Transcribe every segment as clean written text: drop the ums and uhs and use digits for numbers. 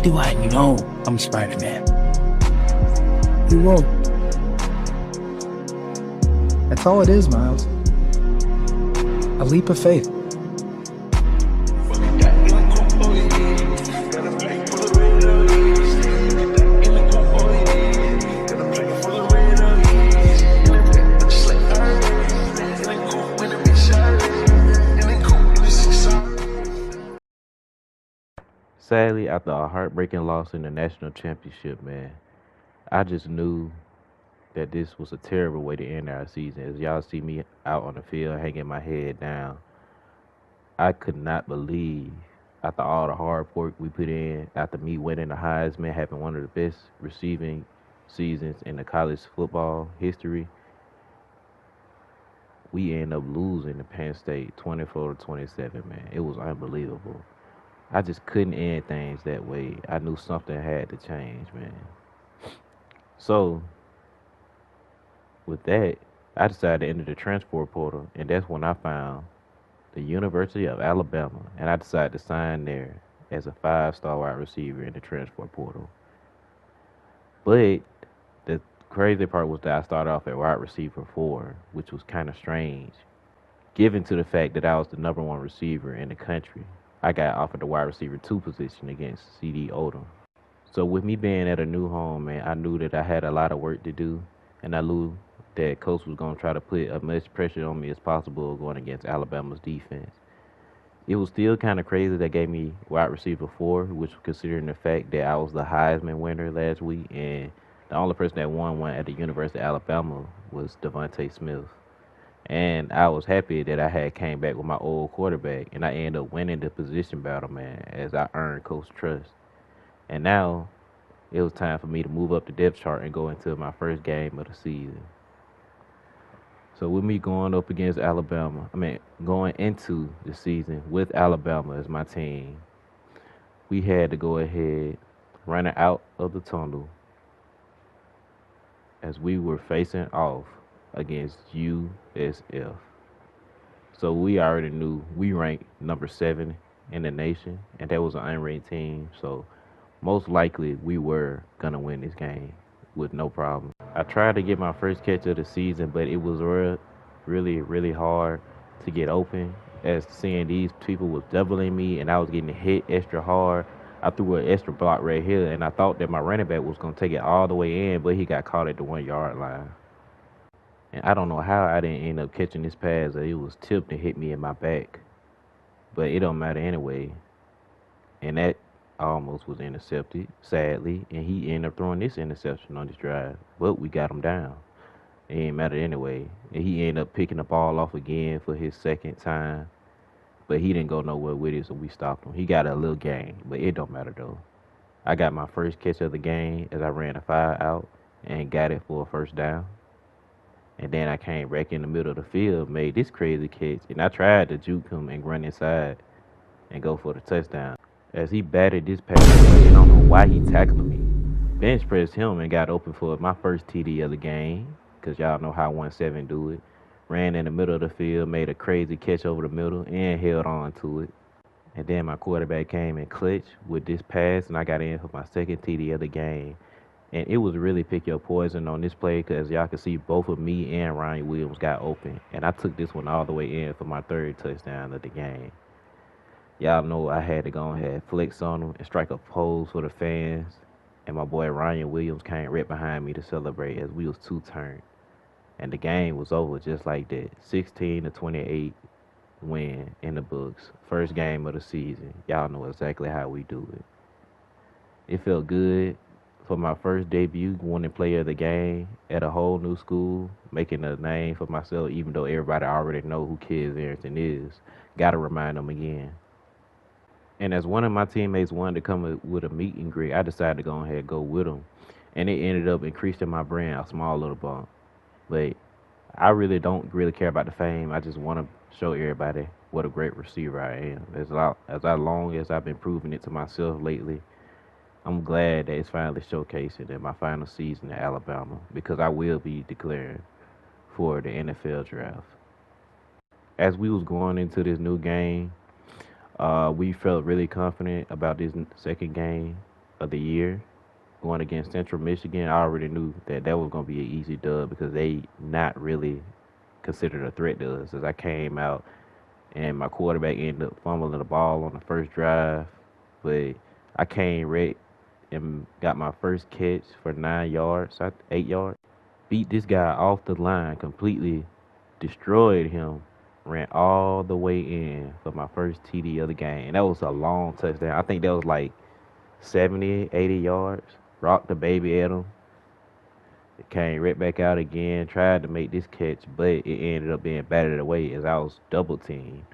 do I know I'm Spider-Man? You won't. That's all it is, Miles. A leap of faith. Sadly, after a heartbreaking loss in the national championship, man, I just knew that this was a terrible way to end our season. As y'all see me out on the field hanging my head down, I could not believe, after all the hard work we put in, after me winning the Heisman, having one of the best receiving seasons in the college football history, we end up losing to Penn State 24-27, man. It was unbelievable. I just couldn't end things that way. I knew something had to change, man. So, with that, I decided to enter the transfer portal, and that's when I found the University of Alabama, and I decided to sign there as a 5-star wide receiver in the transfer portal. But the crazy part was that I started off at wide receiver 4, which was kind of strange, given to the fact that I was the #1 receiver in the country. I got offered the wide receiver 2 position against C.D. Odom. So with me being at a new home, man, I knew that I had a lot of work to do, and I knew that coach was going to try to put as much pressure on me as possible going against Alabama's defense. It was still kind of crazy that gave me wide receiver 4, which considering the fact that I was the Heisman winner last week, and the only person that won one at the University of Alabama was Devontae Smith. And I was happy that I had came back with my old quarterback, and I ended up winning the position battle, man, as I earned coach trust. And now it was time for me to move up the depth chart and go into my first game of the season. So with me going up against Alabama, going into the season with Alabama as my team, we had to go ahead, running out of the tunnel as we were facing off against USF. So we already knew we ranked number 7 in the nation, and that was an unranked team. So most likely we were going to win this game with no problem. I tried to get my first catch of the season, but it was really hard to get open, as seeing these people was doubling me and I was getting hit extra hard. I threw an extra block right here, and I thought that my running back was going to take it all the way in, but he got caught at the 1-yard line. And I don't know how I didn't end up catching this pass. It was tipped and hit me in my back. But it don't matter anyway. And that almost was intercepted, sadly. And he ended up throwing this interception on this drive. But we got him down. It ain't matter anyway. And he ended up picking the ball off again for his second time. But he didn't go nowhere with it, so we stopped him. He got a little gain, but it don't matter though. I got my first catch of the game as I ran a 5 out and got it for a first down. And then I came back in the middle of the field, made this crazy catch, and I tried to juke him and run inside and go for the touchdown. As he batted this pass away, I don't know why he tackled me. Bench pressed him and got open for my first TD of the game, because y'all know how 1-7 do it. Ran in the middle of the field, made a crazy catch over the middle, and held on to it. And then my quarterback came and clutched with this pass, and I got in for my second TD of the game. And it was really pick your poison on this play, because y'all can see both of me and Ryan Williams got open. And I took this one all the way in for my third touchdown of the game. Y'all know I had to go ahead, flex on him, and strike a pose for the fans. And my boy Ryan Williams came right behind me to celebrate as we was 2-turned. And the game was over just like that. 16-28 win in the books. First game of the season. Y'all know exactly how we do it. It felt good for my first debut, winning player of the game at a whole new school, making a name for myself, even though everybody already know who Kez Arrington is. Gotta remind them again. And as one of my teammates wanted to come with a meet and greet, I decided to go ahead and go with them. And it ended up increasing my brand a small little bump. But I really don't care about the fame. I just want to show everybody what a great receiver I am. As long as I've been proving it to myself lately, I'm glad that it's finally showcasing in my final season at Alabama, because I will be declaring for the NFL draft. As we was going into this new game, we felt really confident about this second game of the year going against Central Michigan. I already knew that that was going to be an easy dub because they not really considered a threat to us. As I came out and my quarterback ended up fumbling the ball on the first drive, but I came right and got my first catch for 9 yards, 8 yards. Beat this guy off the line, completely destroyed him, ran all the way in for my first TD of the game. And that was a long touchdown. I think that was like 70, 80 yards. Rocked the baby at him. It came right back out again, tried to make this catch, but it ended up being batted away as I was double teamed.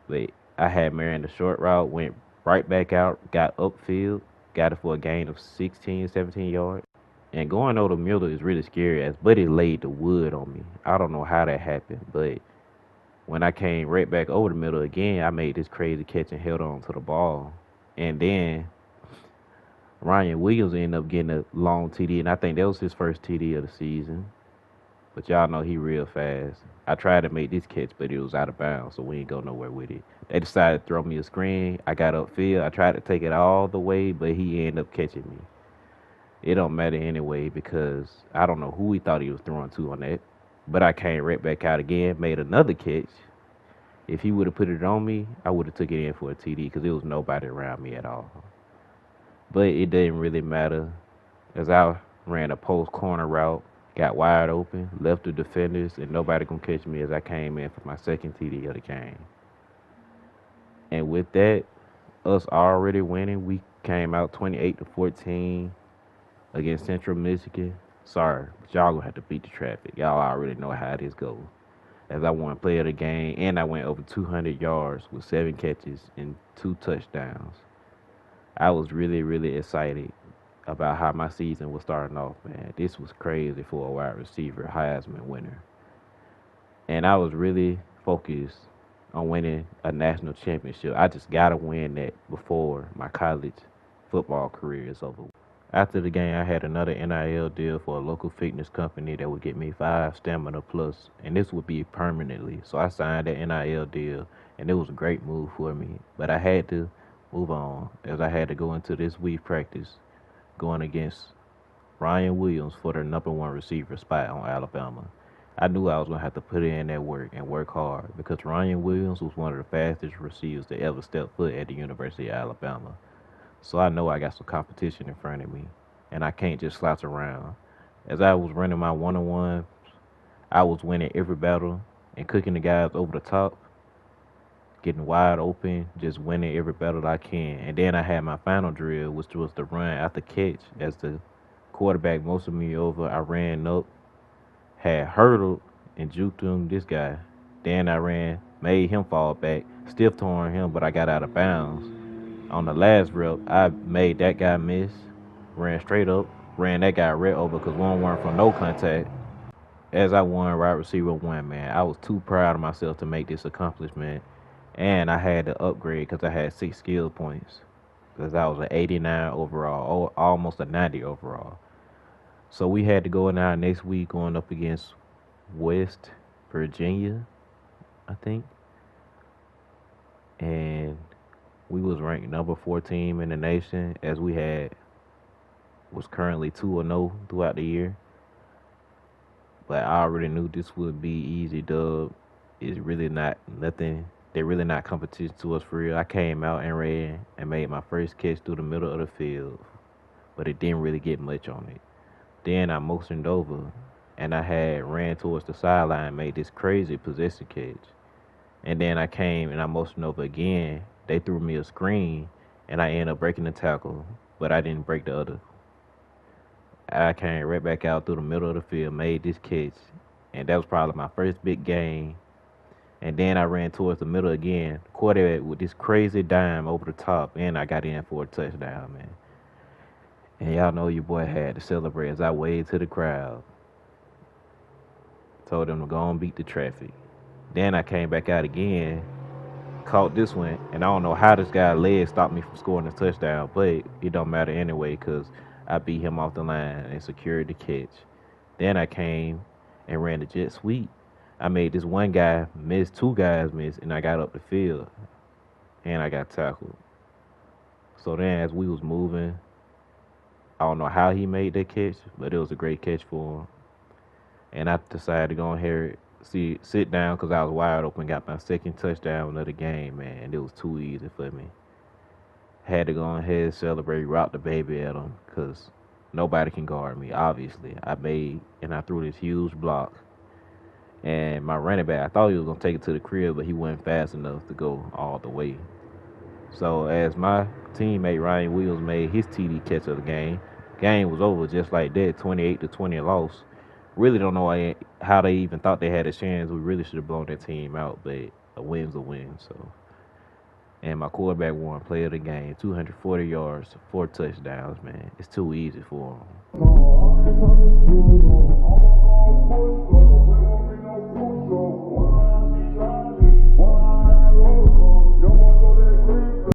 But I had Marion the short route, went right back out, got upfield, got it for a gain of 16, 17 yards. And going over the middle is really scary as Buddy laid the wood on me. I don't know how that happened, but when I came right back over the middle again, I made this crazy catch and held on to the ball. And then Ryan Williams ended up getting a long TD, and I think that was his first TD of the season. But y'all know he real fast. I tried to make this catch, but it was out of bounds, so we ain't go nowhere with it. They decided to throw me a screen. I got upfield. I tried to take it all the way, but he ended up catching me. It don't matter anyway because I don't know who he thought he was throwing to on that. But I came right back out again, made another catch. If he would have put it on me, I would have took it in for a TD because there was nobody around me at all. But it didn't really matter as I ran a post corner route, got wide open, left the defenders, and nobody gonna catch me as I came in for my second TD of the game. And with that, us already winning, we came out 28-14 against Central Michigan. Sorry, but y'all gonna have to beat the traffic. Y'all already know how this goes. As I won player of the game, and I went over 200 yards with 7 catches and 2 touchdowns. I was really, really excited about how my season was starting off, man. This was crazy for a wide receiver, Heisman winner. And I was really focused on winning a national championship. I just got to win that before my college football career is over. After the game, I had another NIL deal for a local fitness company that would get me 5 stamina plus, and this would be permanently. So I signed that NIL deal, and it was a great move for me. But I had to move on as I had to go into this week practice going against Ryan Williams for the #1 receiver spot on Alabama. I knew I was going to have to put in that work and work hard because Ryan Williams was one of the fastest receivers to ever step foot at the University of Alabama. So I know I got some competition in front of me, and I can't just slouch around. As I was running my one-on-one, I was winning every battle and cooking the guys over the top, getting wide open, just winning every battle I can. And then I had my final drill, which was the run after catch. As the quarterback motioned me over, I ran up, had hurdled and juked him, this guy. Then I ran, made him fall back, stiff torn him, but I got out of bounds. On the last rep, I made that guy miss, ran straight up, ran that guy right over because one weren't from no contact. As I won wide receiver 1, man, I was too proud of myself to make this accomplishment. And I had to upgrade because I had 6 skill points because I was an 89 overall, almost a 90 overall. So we had to go in our next week going up against West Virginia, I think. And we was ranked number 14 in the nation as we was currently 2-0 throughout the year. But I already knew this would be easy dub. It's really not nothing. They're really not competition to us for real. I came out and ran and made my first catch through the middle of the field, but it didn't really get much on it. Then I motioned over and I had ran towards the sideline, made this crazy possession catch. And then I came and I motioned over again. They threw me a screen and I ended up breaking the tackle, but I didn't break the other. I came right back out through the middle of the field, made this catch, and that was probably my first big game. And then I ran towards the middle again, quarterback with this crazy dime over the top, and I got in for a touchdown, man. And y'all know your boy had to celebrate as I waved to the crowd. Told them to go and beat the traffic. Then I came back out again, caught this one, and I don't know how this guy's leg stopped me from scoring a touchdown, but it don't matter anyway because I beat him off the line and secured the catch. Then I came and ran the jet sweep. I made this one guy miss, 2 guys miss, and I got up the field, and I got tackled. So then as we was moving, I don't know how he made that catch, but it was a great catch for him. And I decided to go ahead sit down because I was wide open. Got my second touchdown of the game, man. And it was too easy for me. Had to go ahead, celebrate, rock the baby at him because nobody can guard me. Obviously, I threw this huge block. And my running back, I thought he was gonna take it to the crib, but he wasn't fast enough to go all the way. So as my teammate Ryan Williams made his TD catch of the game was over just like that, 28-20 loss. Really don't know how they even thought they had a chance. We really should have blown that team out, but a win's a win. So, and my quarterback won play of the game, 240 yards, 4 touchdowns. Man, it's too easy for him.